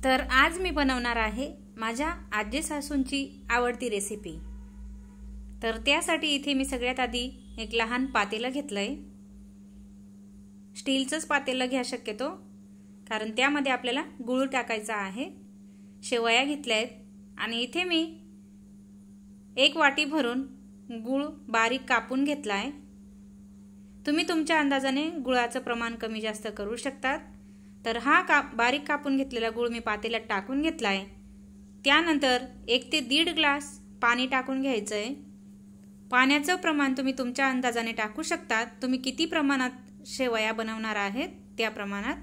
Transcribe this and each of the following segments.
तर आज मी बनवणार आहे माझ्या आजी सासूंची आवडती रेसिपी। तर त्यासाठी इथे मी सगळ्यात आधी एक लहान पातेलं घेतलंय। स्टीलचंच पातेलं घ्या शक्यतो, कारण त्यामध्ये आपल्याला गूळ टाकायचा आहे। शेवया घेतल्यात आणि इथे मी एक वाटी भरून गूळ बारीक कापून घेतलाय। तुम्ही तुमच्या अंदाजाने गुळाचं प्रमाण कमी जास्त करू शकतात। तर हा बारीक कापून घेतलेला गूळ मी पातेल्यात टाकून घेतलाय। त्यानंतर 1 ते 1.5 ग्लास पाणी टाकून घ्यायचंय। पाण्याचं प्रमाण तुम्ही तुमच्या अंदाजाने टाकू शकता। तुम्ही किती प्रमाणात शेवया बनवणार आहेत त्या प्रमाणात।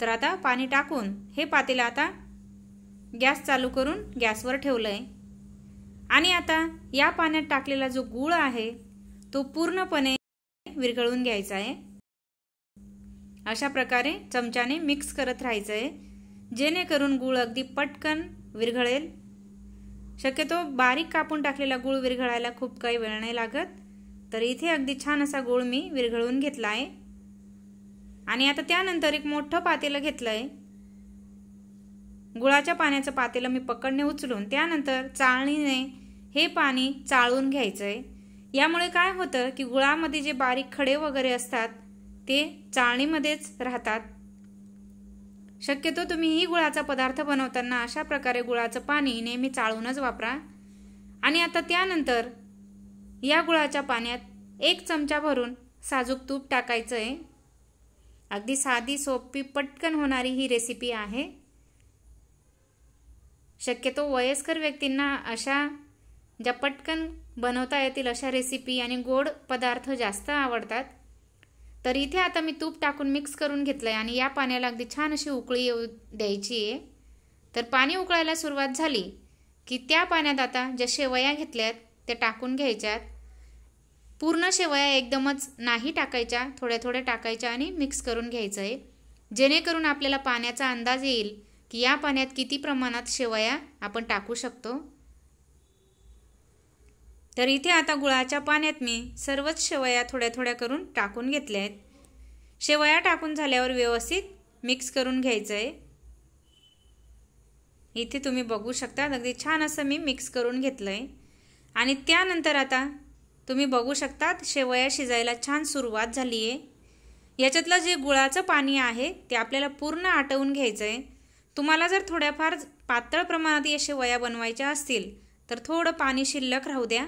तर आता पाणी टाकून हे पातेलं आता गॅस चालू करून गॅसवर ठेवलंय आणि आता या पाण्यात टाकलेला जो गूळ आहे तो पूर्णपणे विरघळून घ्यायचा आहे। अशा प्रकारे चमच्याने मिक्स करत राहायचं आहे, जेणेकरून गूळ अगदी पटकन विरघळेल। शक्यतो बारीक कापून टाकलेला गूळ विरघळायला खूप काही वेळ नाही लागत। तर इथे अगदी छान असा गूळ मी विरघळून घेतला आहे आणि आता त्यानंतर एक मोठं पातेलं घेतलंय। गुळाच्या पाण्याचं पातेलं मी पकडने उचलून त्यानंतर चाळणीने हे पाणी चाळून घ्यायचंय। यामुळे काय होतं की गुळामध्ये जे बारीक खडे वगैरे असतात ते चाळणीमध्येच राहतात। शक्यतो तुम्ही ही गुळाचा पदार्थ बनवताना अशा प्रकारे गुळाचं पाणी नेहमी चाळूनच वापरा। आणि आता त्यानंतर या गुळाच्या पाण्यात 1 चमचा भरून साजूक तूप टाकायचंय। अगदी साधी सोपी पटकन होणारी ही रेसिपी आहे। शक्यतो वयस्कर व्यक्तींना अशा ज्या पटकन बनवता येतील अशा रेसिपी आणि गोड पदार्थ जास्त आवडतात। तर इथे आता मी तूप टाकून मिक्स करून घेतलंय आणि या पाण्याला अगदी छान अशी उकळी येऊ द्यायची आहे। तर पाणी उकळायला सुरुवात झाली की त्या पाण्यात आता ज्या शेवया घेतल्यात त्या टाकून घ्यायच्यात। पूर्ण शेवया एकदमच नाही टाकायच्या, थोड्या थोड्या टाकायच्या आणि मिक्स करून घ्यायचं आहे, जेणेकरून आपल्याला पाण्याचा अंदाज येईल की या पाण्यात किती प्रमाणात शेवया आपण टाकू शकतो। तर इथे आता गुळाच्या पाण्यात मी सर्वच शेवया थोड्या थोड्या करून टाकून घेतल्या आहेत। शेवया टाकून झाल्यावर व्यवस्थित मिक्स करून घ्यायचं आहे। इथे तुम्ही बघू शकता अगदी छान असं मी मिक्स करून घेतलंय आणि त्यानंतर आता तुम्ही बघू शकता शेवया शिजायला छान सुरुवात झाली आहे। याच्यातलं जे गुळाचं पाणी आहे ते आपल्याला पूर्ण आटवून घ्यायचं आहे। तुम्हाला जर थोड्याफार पातळ प्रमाणात या शेवया बनवायच्या असतील तर थोडं पाणी शिल्लक राहू द्या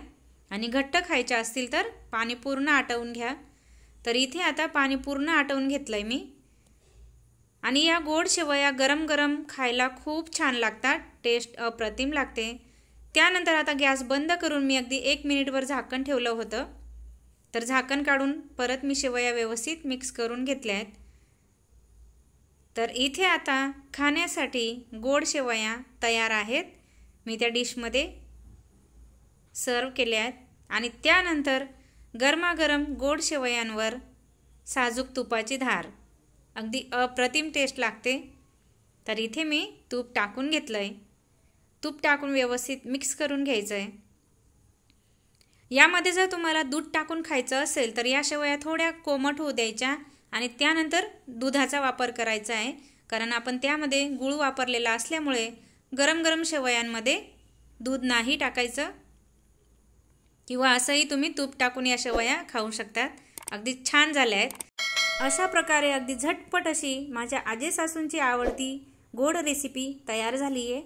आणि घट्ट खायच्या असतील तर पाणी पूर्ण आटवून घ्या। तर इथे आता पाणी पूर्ण आटवून घेतलंय मी आणि या गोड शेवया गरम गरम खायला खूप छान लागतात, टेस्ट अप्रतिम लागते। त्यानंतर आता गॅस बंद करून मी अगदी 1 मिनिटभर झाकण ठेवलं होतं। तर झाकण काढून परत मी शेवया व्यवस्थित मिक्स करून घेतल्या आहेत। तर इथे आता खाण्यासाठी गोड शेवया तयार आहेत। मी त्या डिशमध्ये सर्व केल्या आहेत आणि त्यानंतर गरमागरम गोड शेवयांवर साजूक तुपाची धार, अगदी अप्रतिम टेस्ट लागते। तर इथे मी तूप टाकून घेतलंय। तूप टाकून व्यवस्थित मिक्स करून घ्यायचं आहे। यामध्ये जर तुम्हाला दूध टाकून खायचं असेल तर या शेवया थोड्या कोमट होऊ द्यायच्या आणि त्यानंतर दुधाचा वापर करायचा आहे, कारण आपण त्यामध्ये गूळ वापरलेला असल्यामुळे गरम गरम शेवयांमध्ये दूध नाही टाकायचं। किंवा असंही तुम्ही तूप टाकून या शेवया खाऊ शकतात। अगदी छान झाल्या आहेत। अशा प्रकारे अगदी झटपट अशी माझ्या आजी सासूंची आवडती गोड रेसिपी तयार झाली आहे।